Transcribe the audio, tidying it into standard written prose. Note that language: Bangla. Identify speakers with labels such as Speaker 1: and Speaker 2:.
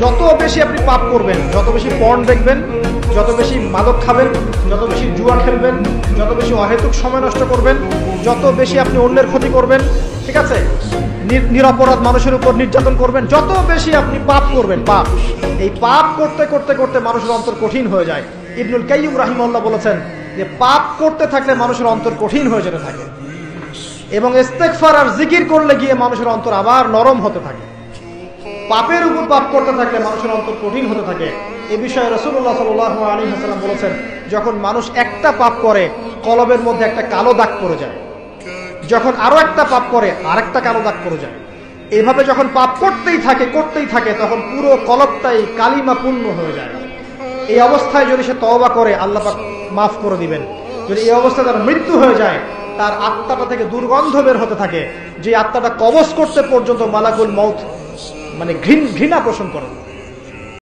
Speaker 1: যত বেশি আপনি পাপ করবেন, যত বেশি পর্ন দেখবেন, যত বেশি মাদক খাবেন, যত বেশি জুয়া খেলবেন, যত বেশি অহেতুক সময় নষ্ট করবেন, যত বেশি আপনি অন্যের ক্ষতি করবেন, ঠিক আছে, নিরপরাধ মানুষের উপর নির্যাতন করবেন, যত বেশি আপনি পাপ করবেন, পাপ, এই পাপ করতে করতে করতে মানুষের অন্তর কঠিন হয়ে যায়। ইবনুল কাইয়্যিম রাহিমাহুল্লাহ বলেছেন যে পাপ করতে থাকলে মানুষের অন্তর কঠিন হয়ে যেতে থাকে, এবং ইস্তেগফার আর জিকির করলে গিয়ে মানুষের অন্তর আবার নরম হতে থাকে। পাপের উপর পাপ করতে থাকলে মানুষের অন্তর কঠিন হতে থাকে। এ বিষয়ে রাসূলুল্লাহ সাল্লাল্লাহু আলাইহি ওয়াসাল্লাম বলেছেন, যখন মানুষ একটা পাপ করে কলবের মধ্যে একটা কালো দাগ পড়ে যায়, যখন আরো একটা পাপ করে আরেকটা কালো দাগ পড়ে যায়, এইভাবে যখন পাপ করতেই থাকে তখন পুরো কলবটাই কালিমা পূর্ণ হয়ে যায়। এই অবস্থায় যদি সে তওবা করে আল্লাহ পাক মাফ করে দিবেন। যদি এই অবস্থায় তার মৃত্যু হয়ে যায়, তার আত্মাটা থেকে দুর্গন্ধ বের হতে থাকে, যে আত্মাটা কবজ করতে পর্যন্ত মালাকুল মউত মানে ঘৃণা পোষণ করে।